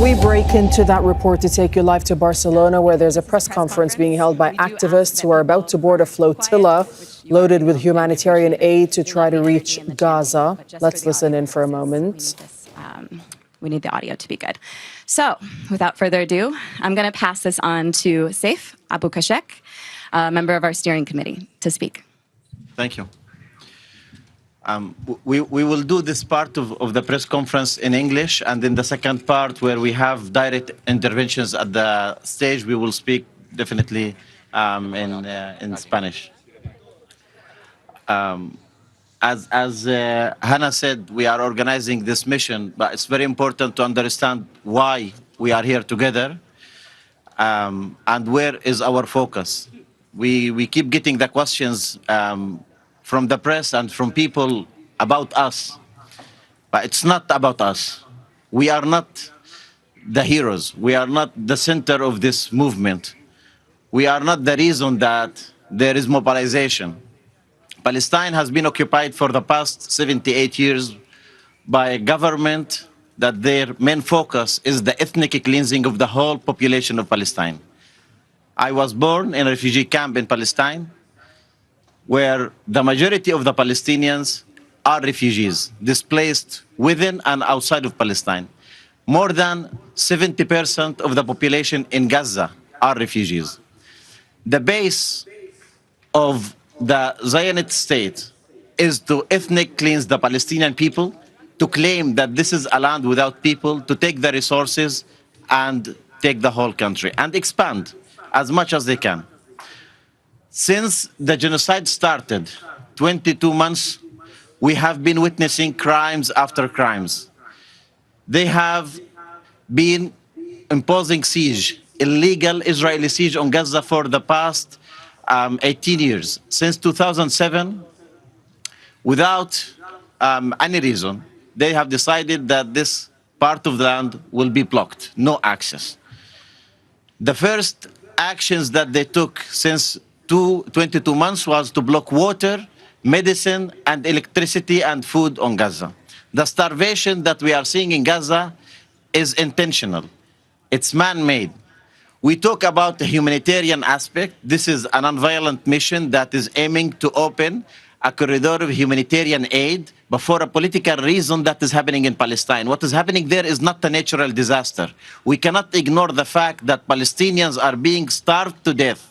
We break into that report to take you live to Barcelona, where there's a press conference being held by activists who are about to board a flotilla loaded with humanitarian aid to try to reach Gaza. Let's listen in for a moment. We need the audio to be good. So, without further ado, I'm going to pass this on to Saif Abu Kashek, a member of our steering committee, to speak. Thank you. We will do this part of the press conference in English, and in the second part, where we have direct interventions at the stage, we will speak definitely in Spanish. As Hannah said, we are organizing this mission, but it's very important to understand why we are here together and where is our focus. We keep getting the questions from the press and from people about us, but it's not about us. We are not the heroes. We are not the center of this movement. We are not the reason that there is mobilization. Palestine has been occupied for the past 78 years by a government that their main focus is the ethnic cleansing of the whole population of Palestine. I was born in a refugee camp in Palestine, where the majority of the Palestinians are refugees, displaced within and outside of Palestine. More than 70% of the population in Gaza are refugees. The base of the Zionist state is to ethnic cleanse the Palestinian people, to claim that this is a land without people, to take the resources and take the whole country and expand as much as they can. Since the genocide started, 22 months, we have been witnessing crimes after crimes. They have been imposing siege, illegal Israeli siege on Gaza for the past 18 years. Since 2007, without any reason, they have decided that this part of the land will be blocked, no access. The first actions that they took since 22 months was to block water, medicine, and electricity and food on Gaza. The starvation that we are seeing in Gaza is intentional. It's man-made. We talk about the humanitarian aspect. This is a non-violent mission that is aiming to open a corridor of humanitarian aid, but for a political reason that is happening in Palestine. What is happening there is not a natural disaster. We cannot ignore the fact that Palestinians are being starved to death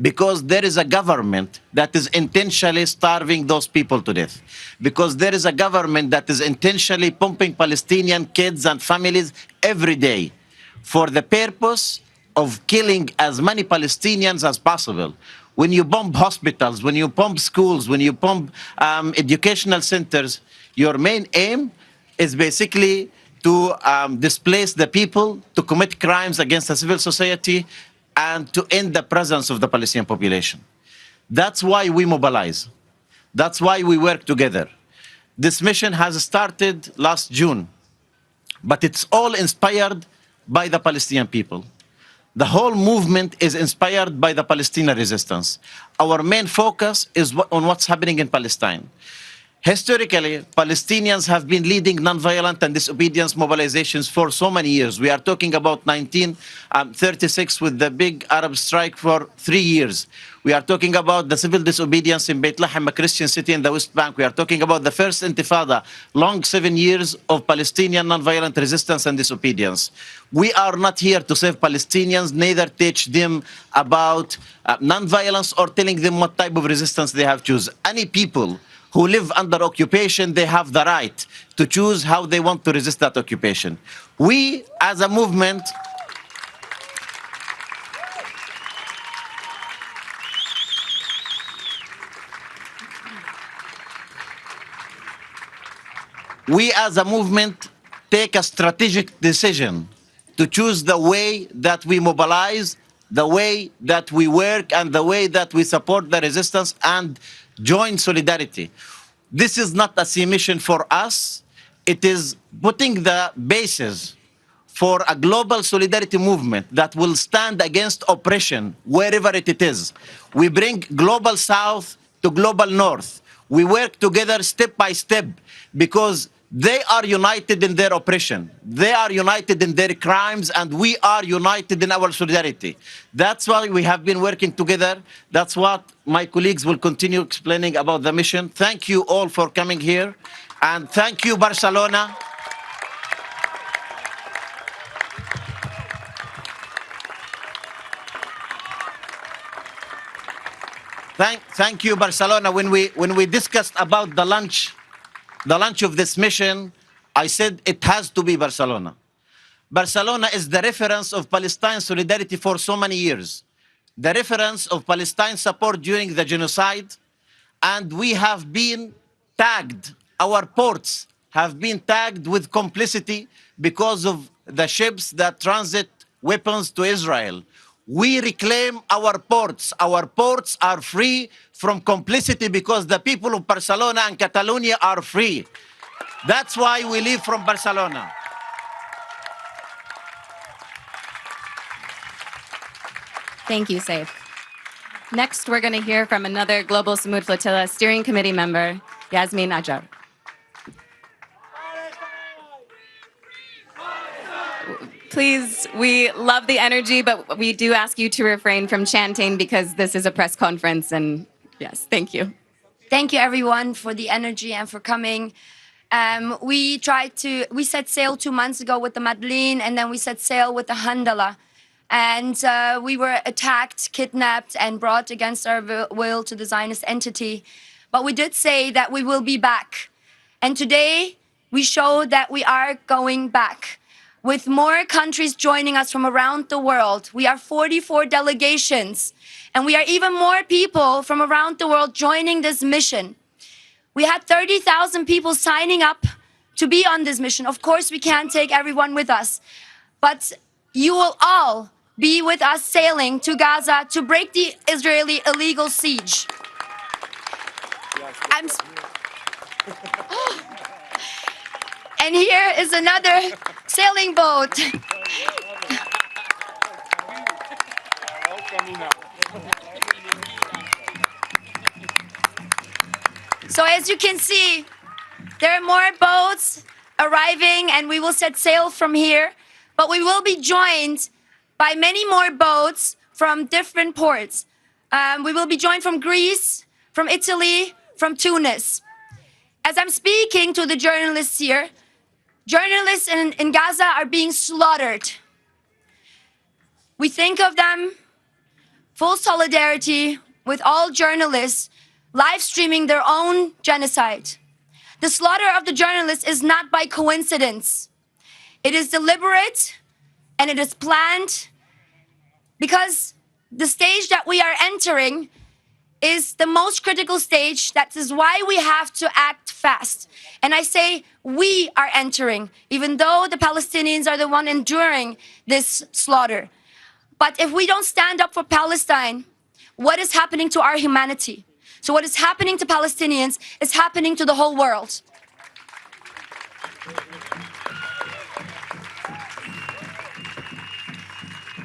because there is a government that is intentionally starving those people to death. Because there is a government that is intentionally pumping Palestinian kids and families every day for the purpose of killing as many Palestinians as possible. When you bomb hospitals, when you bomb schools, when you bomb educational centers, your main aim is basically to displace the people, to commit crimes against the civil society, and to end the presence of the Palestinian population. That's why we mobilize. That's why we work together. This mission has started last June, but it's all inspired by the Palestinian people. The whole movement is inspired by the Palestinian resistance. Our main focus is on what's happening in Palestine. Historically, Palestinians have been leading nonviolent and disobedience mobilizations for so many years. We are talking about 1936 with the big Arab strike for 3 years. We are talking about the civil disobedience in Beit Lahem, a Christian city in the West Bank. We are talking about the first Intifada, long 7 years of Palestinian nonviolent resistance and disobedience. We are not here to save Palestinians, neither teach them about nonviolence or telling them what type of resistance they have to choose. Any people who live under occupation, they have the right to choose how they want to resist that occupation. We, as a movement, take a strategic decision to choose the way that we mobilize, the way that we work, and the way that we support the resistance and join solidarity. This is not a sea mission for us. It is putting the basis for a global solidarity movement that will stand against oppression wherever it is. We bring global south to global north. We work together step by step because They are united in their oppression. They are united in their crimes, and we are united in our solidarity. That's why we have been working together. That's what my colleagues will continue explaining about the mission. Thank you all for coming here, and thank you, Barcelona. Thank you, Barcelona. When we discussed about the launch of this mission, I said it has to be Barcelona. Barcelona is the reference of Palestine solidarity for so many years, the reference of Palestine support during the genocide, and we have been tagged, our ports have been tagged with complicity because of the ships that transit weapons to Israel. We reclaim our ports. Our ports are free from complicity because the people of Barcelona and Catalonia are free. That's why we live from Barcelona. Thank you, Saif. Next, we're going to hear from another Global Sumud Flotilla Steering Committee member, Yasmin Ajar. Please, we love the energy, but we do ask you to refrain from chanting because this is a press conference, and yes, thank you. Thank you, everyone, for the energy and for coming. We set sail 2 months ago with the Madeleine, and then we set sail with the Handala. And we were attacked, kidnapped, and brought against our will to the Zionist entity. But we did say that we will be back. And today, we show that we are going back. With more countries joining us from around the world, we are 44 delegations, and we are even more people from around the world joining this mission. We had 30,000 people signing up to be on this mission. Of course, we can't take everyone with us, but you will all be with us sailing to Gaza to break the Israeli illegal siege. And here is another sailing boat. So as you can see, there are more boats arriving, and we will set sail from here. But we will be joined by many more boats from different ports. We will be joined from Greece, from Italy, from Tunis. As I'm speaking to the journalists here, journalists in Gaza are being slaughtered. We think of them, full solidarity with all journalists live streaming their own genocide. The slaughter of the journalists is not by coincidence. It is deliberate and it is planned because the stage that we are entering is the most critical stage. That is why we have to act fast. And I say we are entering, even though the Palestinians are the one enduring this slaughter. But if we don't stand up for Palestine, what is happening to our humanity? So what is happening to Palestinians is happening to the whole world.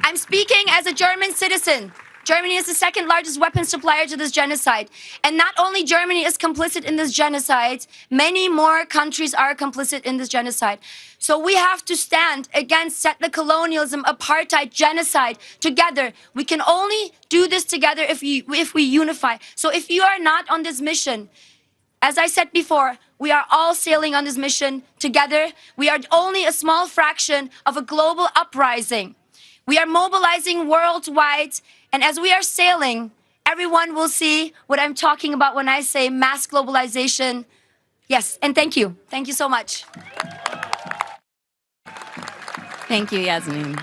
I'm speaking as a German citizen. Germany is the second largest weapons supplier to this genocide. And not only Germany is complicit in this genocide, many more countries are complicit in this genocide. So we have to stand against settler colonialism, apartheid, genocide together. We can only do this together if we unify. So if you are not on this mission, as I said before, we are all sailing on this mission together. We are only a small fraction of a global uprising. We are mobilizing worldwide, and as we are sailing, everyone will see what I'm talking about when I say mass globalization. Yes, and thank you. Thank you so much. Thank you, Yasmin.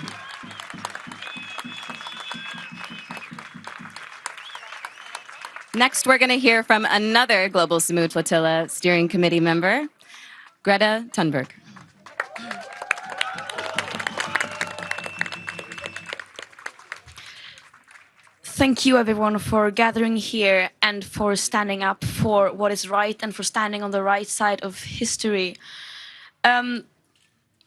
Next, we're going to hear from another Global Sumud Flotilla Steering Committee member, Greta Thunberg. Thank you, everyone, for gathering here and for standing up for what is right and for standing on the right side of history.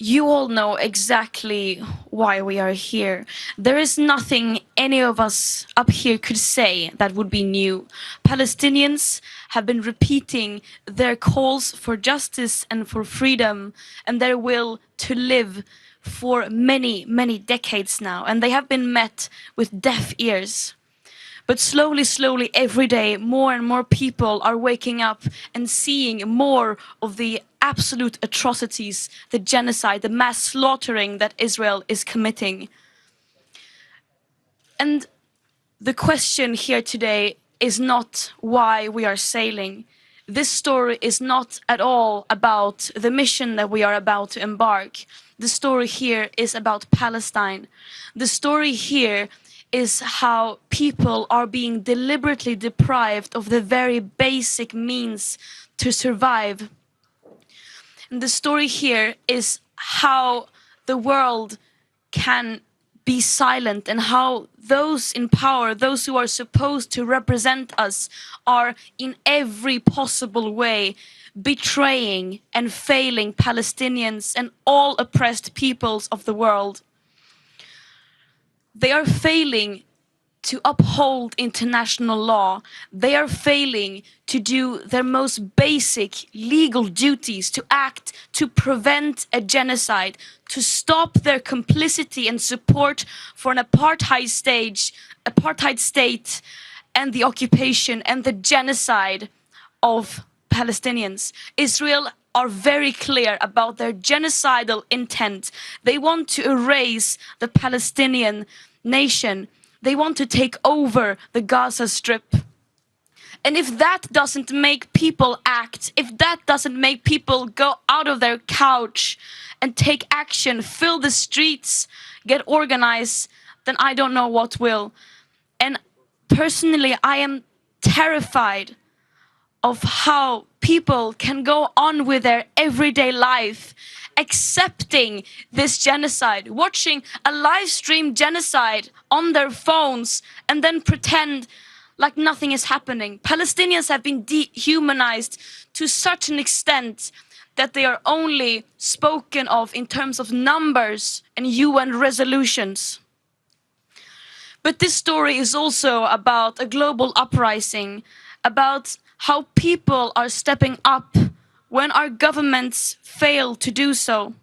you all know exactly why we are here. There is nothing any of us up here could say that would be new. Palestinians have been repeating their calls for justice and for freedom and their will to live for many, many decades now, and they have been met with deaf ears. But slowly, slowly, every day, more and more people are waking up and seeing more of the absolute atrocities, the genocide, the mass slaughtering that Israel is committing. And the question here today is not why we are sailing. This story is not at all about the mission that we are about to embark. The story here is about Palestine. The story here is how people are being deliberately deprived of the very basic means to survive. And the story here is how the world can be silent and how those in power, those who are supposed to represent us, are in every possible way betraying and failing Palestinians and all oppressed peoples of the world. They are failing to uphold international law. They are failing to do their most basic legal duties, to act to prevent a genocide, to stop their complicity and support for an apartheid state and the occupation and the genocide of Palestinians. Israel are very clear about their genocidal intent. They want to erase the Palestinian nation. They want to take over the Gaza Strip. And if that doesn't make people act, if that doesn't make people go out of their couch and take action, fill the streets, get organized, then I don't know what will. And personally, I am terrified of how people can go on with their everyday life accepting this genocide, watching a live stream genocide on their phones and then pretend like nothing is happening. Palestinians have been dehumanized to such an extent that they are only spoken of in terms of numbers and UN resolutions. But this story is also about a global uprising, about how people are stepping up when our governments fail to do so.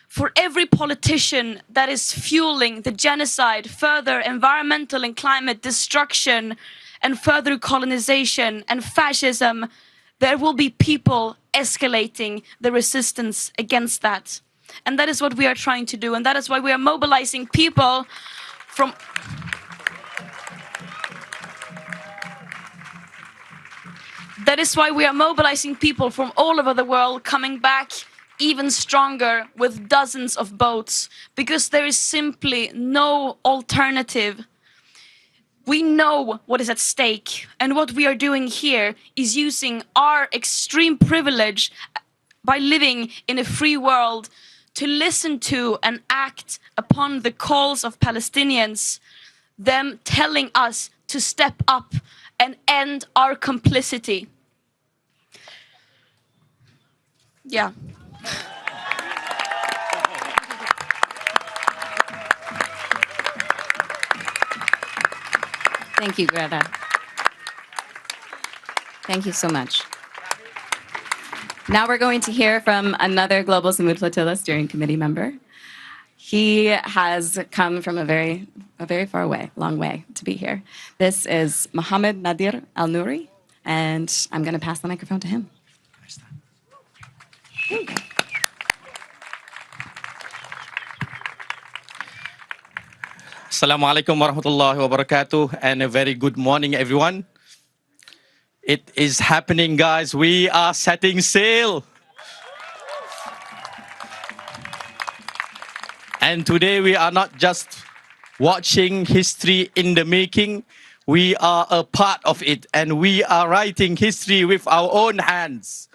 For every politician that is fueling the genocide, further environmental and climate destruction, and further colonization and fascism, there will be people escalating the resistance against that. And that is what we are trying to do, and that is why we are mobilizing people from all over the world, coming back even stronger with dozens of boats, because there is simply no alternative. We know what is at stake, and what we are doing here is using our extreme privilege by living in a free world to listen to and act upon the calls of Palestinians, them telling us to step up and end our complicity. Yeah. Thank you, Greta. Thank you so much. Now we're going to hear from another Global Sumud Flotilla steering committee member. He has come from a very far away, long way to be here. This is Mohammed Nadir Al-Nouri, and I'm going to pass the microphone to him. Assalamu alaikum warahmatullahi wabarakatuh, and a very good morning, everyone. It is happening, guys. We are setting sail. And today we are not just watching history in the making, we are a part of it, and we are writing history with our own hands.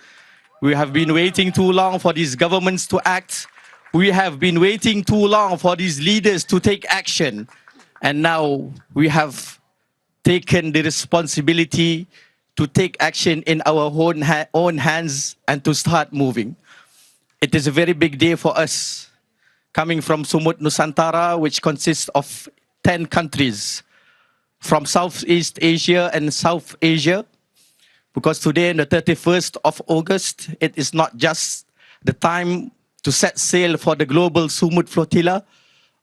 We have been waiting too long for these governments to act. We have been waiting too long for these leaders to take action. And now we have taken the responsibility to take action in our own hands and to start moving. It is a very big day for us, coming from Sumud Nusantara, which consists of 10 countries from Southeast Asia and South Asia, because today, on the 31st of August, it is not just the time to set sail for the Global Sumud Flotilla,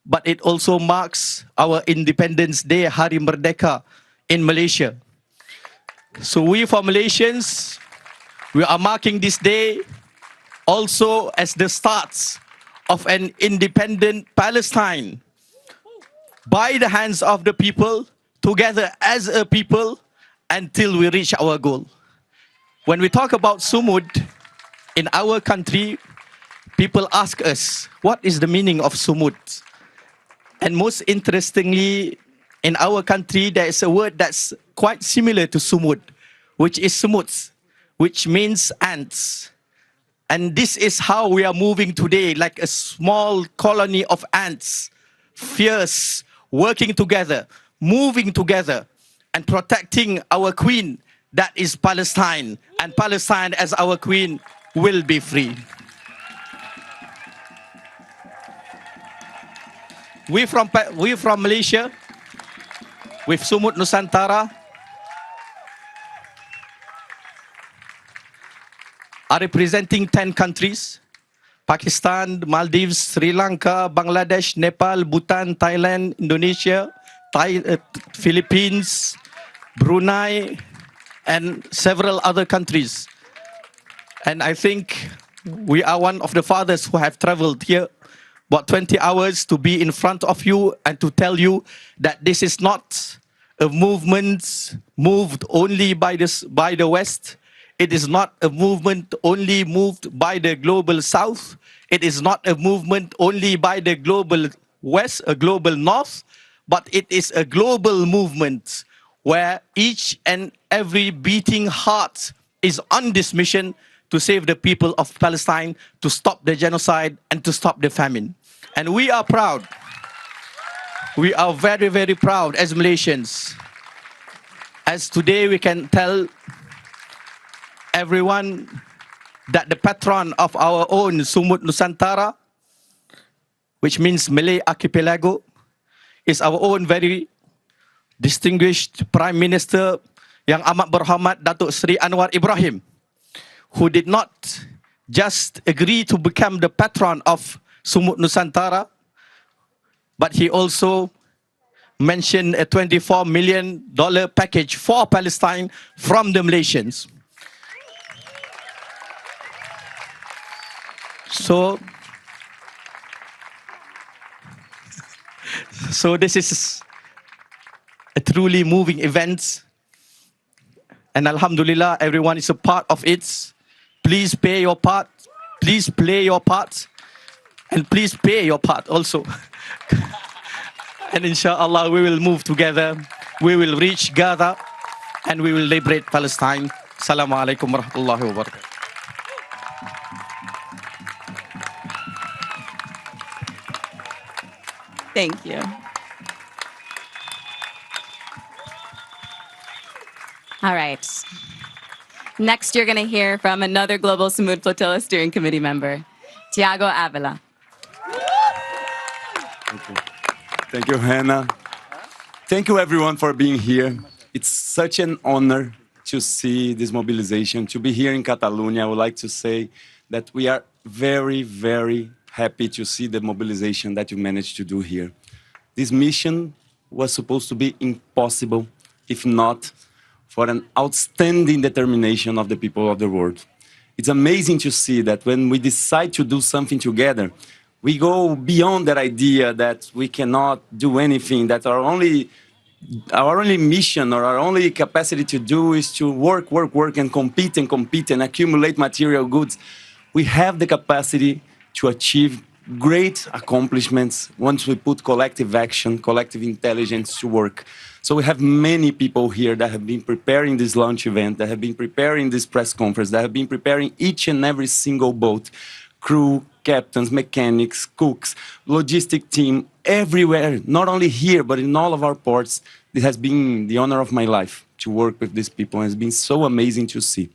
but it also marks our Independence Day, Hari Merdeka in Malaysia. So we for Malaysians, we are marking this day also as the start of an independent Palestine by the hands of the people, together as a people, until we reach our goal. When we talk about Sumud in our country, people ask us, what is the meaning of Sumud? And most interestingly, in our country, there is a word that's quite similar to Sumud, which is Sumud, which means ants. And this is how we are moving today, like a small colony of ants, fierce, working together, moving together, and protecting our queen, that is Palestine. And Palestine, as our queen, will be free. We from Malaysia, with Sumud Nusantara, are representing 10 countries: Pakistan, Maldives, Sri Lanka, Bangladesh, Nepal, Bhutan, Thailand, Indonesia, Philippines, Brunei, and several other countries. And I think we are one of the fathers who have traveled here about 20 hours to be in front of you and to tell you that this is not a movement moved only by the West. It is not a movement only moved by the global South. It is not a movement only by the global West, a global North, but it is a global movement where each and every beating heart is on this mission to save the people of Palestine, to stop the genocide, and to stop the famine. And we are proud. We are very, very proud as Malaysians. As today we can tell everyone that the patron of our own Sumud Nusantara, which means Malay Archipelago, is our own very distinguished Prime Minister Yang Amat Berhormat Datuk Seri Anwar Ibrahim, who did not just agree to become the patron of Sumud Nusantara, but he also mentioned a $24 million package for Palestine from the Malaysians. So this is a truly moving event. And Alhamdulillah, everyone is a part of it. Please pay your part. Please play your part. And please pay your part also. And inshallah, we will move together. We will reach Gaza and we will liberate Palestine. Assalamu alaikum wa rahmatullahi wa barakatuh. Thank you. All right. Next, you're going to hear from another Global Sumud Flotilla Steering Committee member, Tiago Avila. Thank you. Thank you, Hannah. Thank you, everyone, for being here. It's such an honor to see this mobilization, to be here in Catalonia. I would like to say that we are very, very happy to see the mobilization that you managed to do here. This mission was supposed to be impossible, if not for an outstanding determination of the people of the world. It's amazing to see that when we decide to do something together, we go beyond that idea that we cannot do anything, that our only mission or our only capacity to do is to work and compete and accumulate material goods. We have the capacity to achieve great accomplishments once we put collective action, collective intelligence to work. So we have many people here that have been preparing this launch event, that have been preparing this press conference, that have been preparing each and every single boat, crew, captains, mechanics, cooks, logistic team, everywhere, not only here, but in all of our ports. It has been the honor of my life to work with these people, and it's been so amazing to see.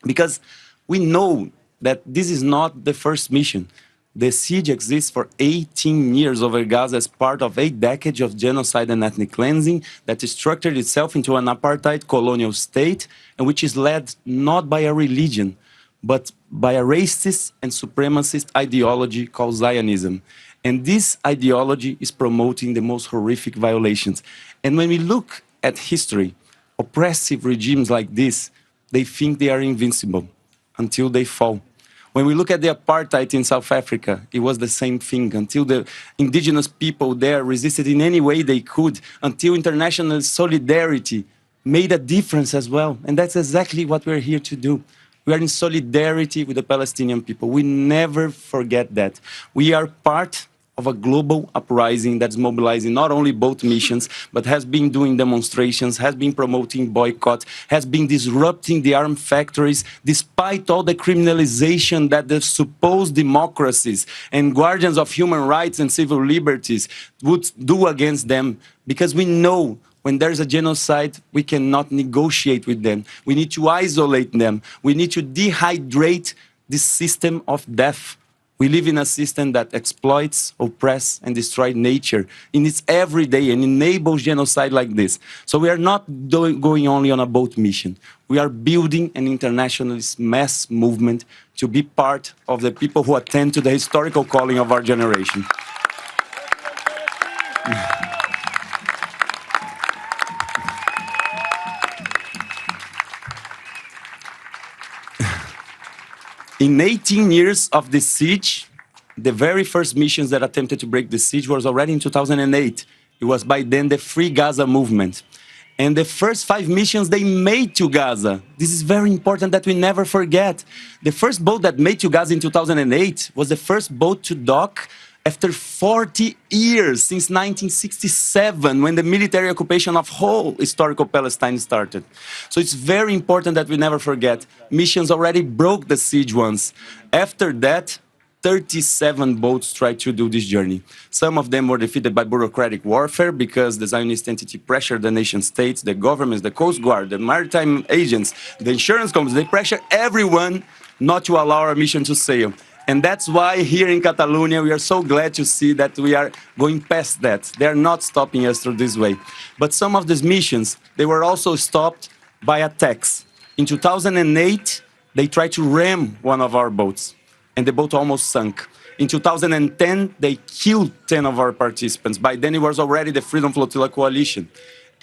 Because we know that this is not the first mission. The siege exists for 18 years over Gaza as part of 8 decades of genocide and ethnic cleansing that structured itself into an apartheid colonial state, and which is led not by a religion, but by a racist and supremacist ideology called Zionism. And this ideology is promoting the most horrific violations. And when we look at history, oppressive regimes like this, they think they are invincible until they fall. When we look at the apartheid in South Africa, it was the same thing until the indigenous people there resisted in any way they could, until international solidarity made a difference as well. And that's exactly what we're here to do. We are in solidarity with the Palestinian people. We never forget that. We are part of a global uprising that's mobilizing not only both missions, but has been doing demonstrations, has been promoting boycott, has been disrupting the arms factories, despite all the criminalization that the supposed democracies and guardians of human rights and civil liberties would do against them. Because we know when there's a genocide, we cannot negotiate with them. We need to isolate them. We need to dehydrate this system of death. We live in a system that exploits, oppresses, and destroys nature in its everyday and enables genocide like this. So we are not going only on a boat mission. We are building an internationalist mass movement to be part of the people who attend to the historical calling of our generation. In 18 years of the siege, the very first missions that attempted to break the siege was already in 2008. It was by then the Free Gaza movement. And the first 5 missions they made to Gaza. This is very important that we never forget. The first boat that made to Gaza in 2008 was the first boat to dock after 40 years, since 1967, when the military occupation of whole historical Palestine started. So it's very important that we never forget. Missions already broke the siege once. After that, 37 boats tried to do this journey. Some of them were defeated by bureaucratic warfare because the Zionist entity pressured the nation states, the governments, the Coast Guard, the maritime agents, the insurance companies. They pressure everyone not to allow our mission to sail. And that's why here in Catalonia, we are so glad to see that we are going past that. They are not stopping us through this way. But some of these missions, they were also stopped by attacks. In 2008, they tried to ram one of our boats, and the boat almost sunk. In 2010, they killed 10 of our participants. By then, it was already the Freedom Flotilla coalition.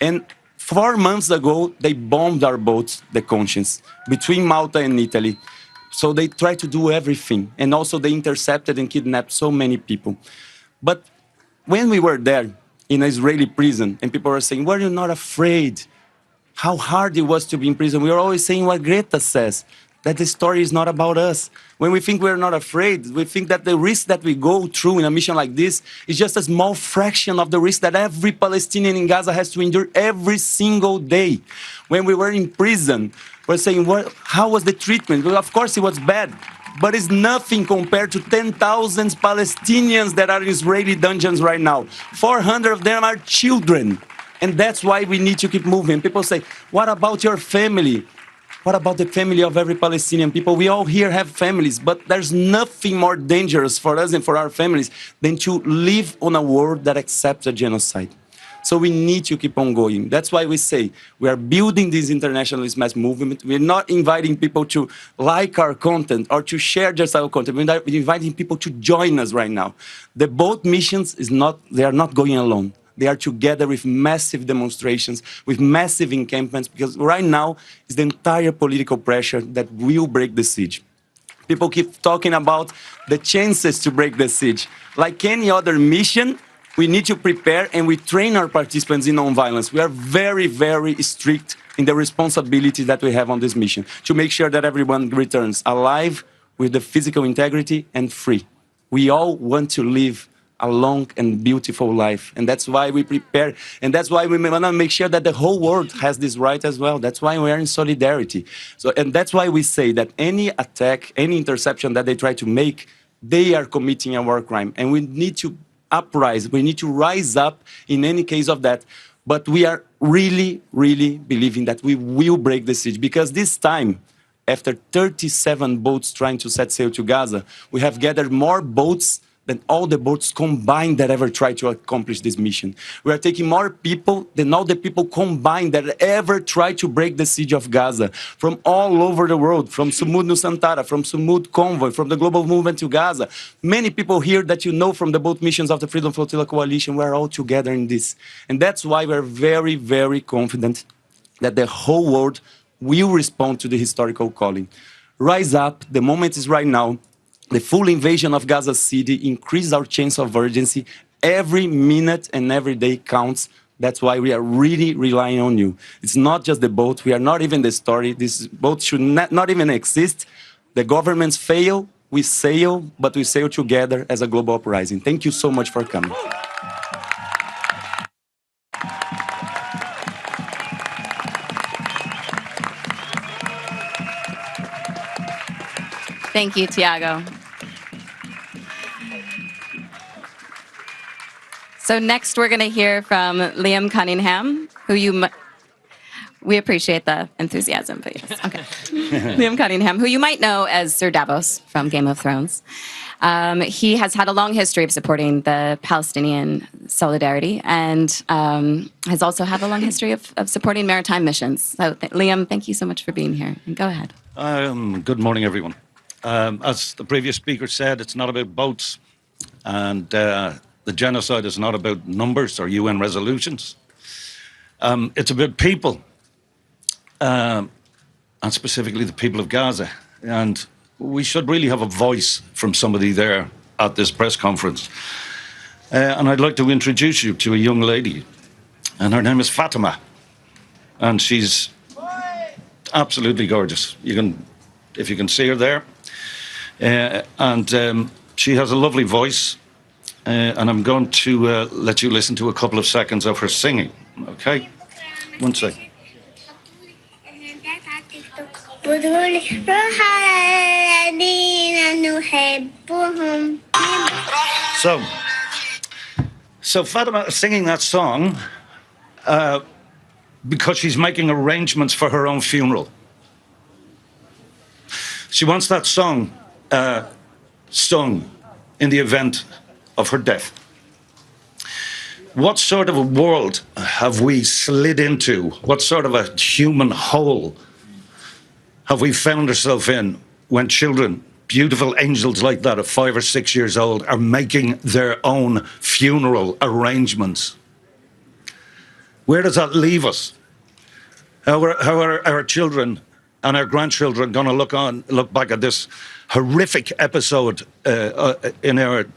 And 4 months ago, they bombed our boat, the Conscience, between Malta and Italy. So they tried to do everything. And also they intercepted and kidnapped so many people. But when we were there in an Israeli prison and people were saying, were you not afraid? How hard it was to be in prison. We were always saying what Greta says, that the story is not about us. When we think we're not afraid, we think that the risk that we go through in a mission like this is just a small fraction of the risk that every Palestinian in Gaza has to endure every single day. When we were in prison, we're saying, well, how was the treatment? Well, of course it was bad, but it's nothing compared to 10,000 Palestinians that are in Israeli dungeons right now. 400 of them are children. And that's why we need to keep moving. People say, what about your family? What about the family of every Palestinian people? We all here have families, but there's nothing more dangerous for us and for our families than to live on a world that accepts a genocide. So we need to keep on going. That's why we say we are building this internationalist mass movement. We're not inviting people to like our content or to share just our content. We're inviting people to join us right now. The boat missions they are not going alone. They are together with massive demonstrations, with massive encampments, because right now it's the entire political pressure that will break the siege. People keep talking about the chances to break the siege. Like any other mission, we need to prepare and we train our participants in nonviolence. We are very, very strict in the responsibility that we have on this mission to make sure that everyone returns alive with the physical integrity and free. We all want to live a long and beautiful life. And that's why we prepare. And that's why we want to make sure that the whole world has this right as well. That's why we are in solidarity. And that's why we say that any attack, any interception that they try to make, they are committing a war crime. And we need to uprise. We need to rise up in any case of that. But we are really, really believing that we will break the siege. Because this time, after 37 boats trying to set sail to Gaza, we have gathered more boats than all the boats combined that ever tried to accomplish this mission. We are taking more people than all the people combined that ever tried to break the siege of Gaza, from all over the world, from Sumud Nusantara, from Sumud Convoy, from the global movement to Gaza. Many people here that you know from the boat missions of the Freedom Flotilla Coalition, we're all together in this. And that's why we're very, very confident that the whole world will respond to the historical calling. Rise up, the moment is right now. The full invasion of Gaza City increases our chance of urgency. Every minute and every day counts. That's why we are really relying on you. It's not just the boat. We are not even the story. This boat should not even exist. The governments fail, we sail, but we sail together as a global uprising. Thank you so much for coming. Thank you, Tiago. So next we're going to hear from Liam Cunningham, who we appreciate the enthusiasm, but yes, okay. Liam Cunningham, who you might know as Sir Davos from Game of Thrones. He has had a long history of supporting the Palestinian solidarity and has also had a long history of supporting maritime missions. So Liam, thank you so much for being here. And go ahead. Good morning, everyone. As the previous speaker said, it's not about boats, and the genocide is not about numbers or UN resolutions. It's about people, and specifically the people of Gaza. And we should really have a voice from somebody there at this press conference. And I'd like to introduce you to a young lady, and her name is Fatima. And she's absolutely gorgeous. If you can see her there. She has a lovely voice, and I'm going to let you listen to a couple of seconds of her singing, okay? One sec. So Fatima is singing that song because she's making arrangements for her own funeral. She wants that song sung in the event of her death. What sort of a world have we slid into? What sort of a human hole have we found ourselves in when children, beautiful angels like that of 5 or 6 years old, are making their own funeral arrangements? Where does that leave us? How are our children and our grandchildren going to look back at this horrific episode in the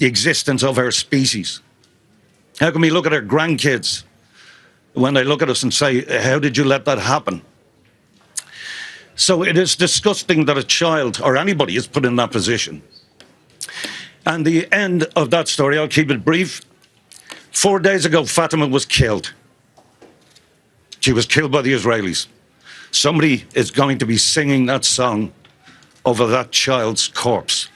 existence of our species? How can we look at our grandkids when they look at us and say, how did you let that happen? So it is disgusting that a child or anybody is put in that position. And the end of that story, I'll keep it brief. 4 days ago, Fatima was killed. She was killed by the Israelis. Somebody is going to be singing that song over that child's corpse.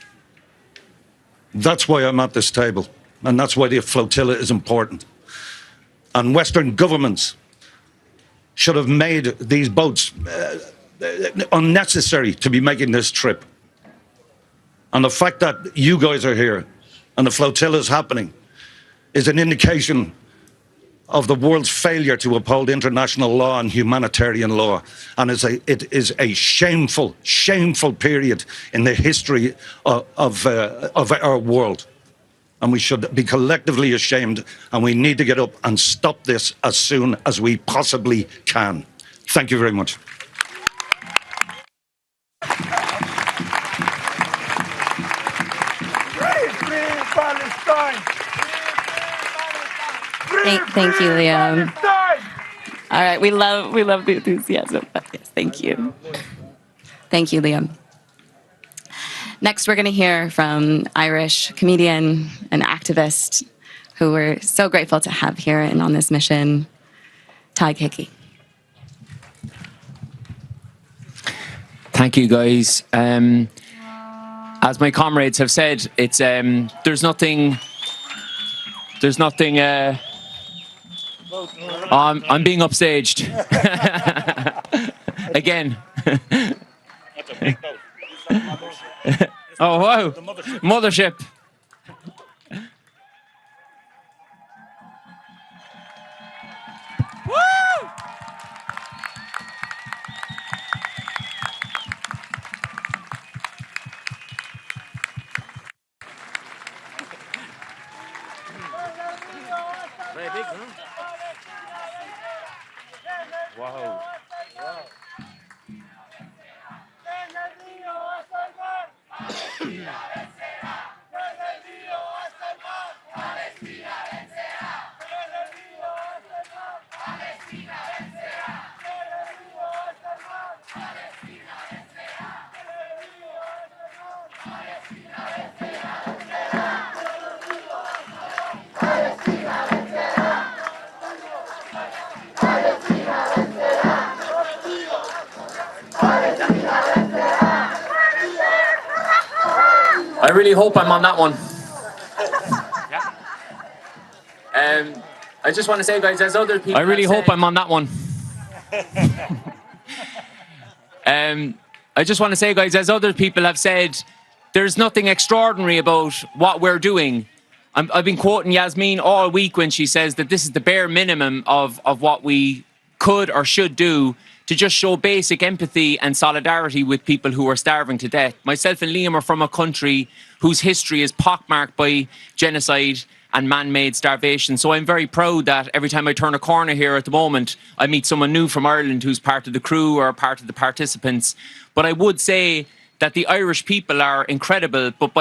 That's why I'm at this table, and that's why the flotilla is important. And Western governments should have made these boats unnecessary to be making this trip. And the fact that you guys are here and the flotilla is happening is an indication of the world's failure to uphold international law and humanitarian law. And it is a shameful, shameful period in the history of our world. And we should be collectively ashamed, and we need to get up and stop this as soon as we possibly can. Thank you very much. Thank you, Liam. All right, we love the enthusiasm. But yes, thank you. Thank you, Liam. Next, we're going to hear from Irish comedian and activist who we're so grateful to have here and on this mission, Tadhg Hickey. Thank you, guys. As my comrades have said, it's there's nothing. I'm being upstaged again. Oh, wow. Mothership. Woo! Very big, huh? Wow. I really hope I'm on that one. I just want to say, guys, as other people. I really hope I'm on that one. I just want to say, guys, as other people have said, there's nothing extraordinary about what we're doing. I've been quoting Yasmin all week when she says that this is the bare minimum of what we could or should do to just show basic empathy and solidarity with people who are starving to death. Myself and Liam are from a country whose history is pockmarked by genocide and man-made starvation. So I'm very proud that every time I turn a corner here at the moment, I meet someone new from Ireland who's part of the crew or part of the participants. But I would say that the Irish people are incredible, but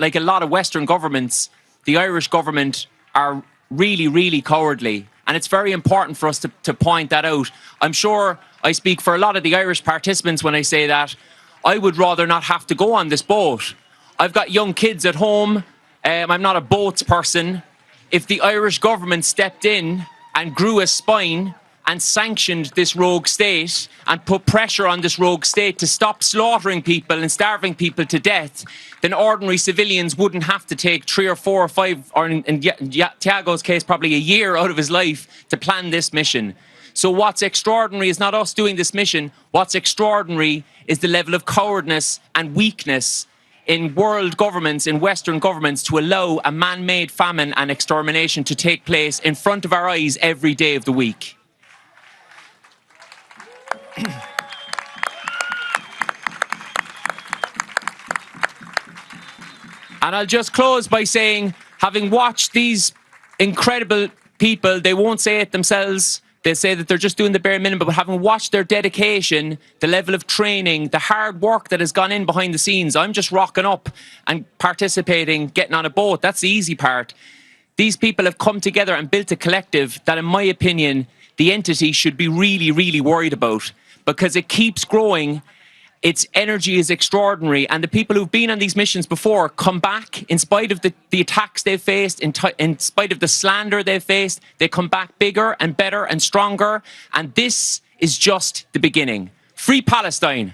like a lot of Western governments, the Irish government are really, really cowardly. And it's very important for us to point that out. I'm sure I speak for a lot of the Irish participants when I say that I would rather not have to go on this boat. I've got young kids at home. I'm not a boats person. If the Irish government stepped in and grew a spine and sanctioned this rogue state and put pressure on this rogue state to stop slaughtering people and starving people to death, then ordinary civilians wouldn't have to take 3 or 4 or 5, or in Tiago's case, probably a year out of his life to plan this mission. So what's extraordinary is not us doing this mission. What's extraordinary is the level of cowardness and weakness in world governments, in Western governments, to allow a man-made famine and extermination to take place in front of our eyes every day of the week. And I'll just close by saying, having watched these incredible people, they won't say it themselves, they say that they're just doing the bare minimum, but having watched their dedication, the level of training, the hard work that has gone in behind the scenes, I'm just rocking up and participating, getting on a boat. That's the easy part. These people have come together and built a collective that, in my opinion, the entity should be really, really worried about, because it keeps growing. Its energy is extraordinary, and the people who've been on these missions before come back in spite of the attacks they've faced, in spite of the slander they've faced. They come back bigger and better and stronger, and this is just the beginning. Free Palestine!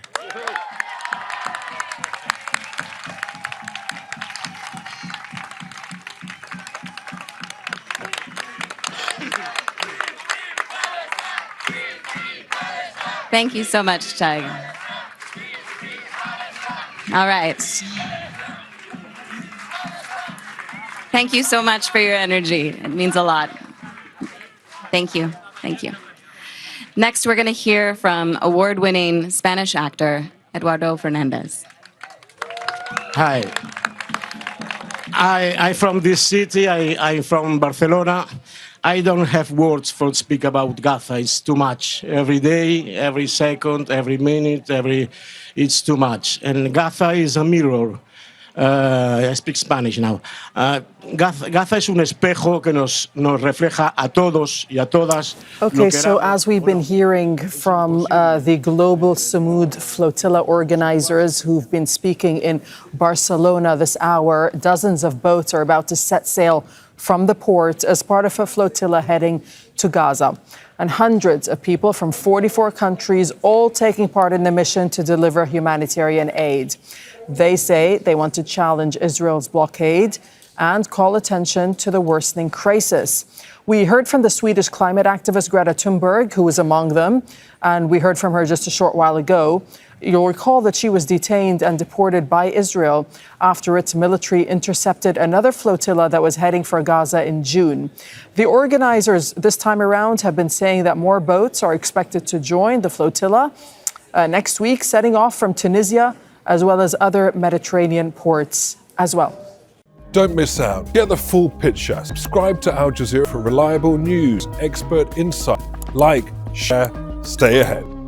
Thank you so much, Chag. All right. Thank you so much for your energy. It means a lot. Thank you. Thank you. Next, we're going to hear from award-winning Spanish actor Eduardo Fernandez. Hi. I'm from this city. I'm from Barcelona. I don't have words for speak about Gaza. It's too much. Every day, every second, every minute, it's too much. And Gaza is a mirror. I speak Spanish now. Gaza es un espejo que nos refleja a todos y a todas. Okay, so as we've been hearing from the Global Sumud Flotilla organisers who've been speaking in Barcelona this hour, dozens of boats are about to set sail from the port as part of a flotilla heading to Gaza. And hundreds of people from 44 countries all taking part in the mission to deliver humanitarian aid. They say they want to challenge Israel's blockade and call attention to the worsening crisis. We heard from the Swedish climate activist Greta Thunberg, who was among them, and we heard from her just a short while ago. You'll recall that she was detained and deported by Israel after its military intercepted another flotilla that was heading for Gaza in June. The organizers this time around have been saying that more boats are expected to join the flotilla next week, setting off from Tunisia as well as other Mediterranean ports as well. Don't miss out. Get the full picture. Subscribe to Al Jazeera for reliable news, expert insight. Like, share, stay ahead.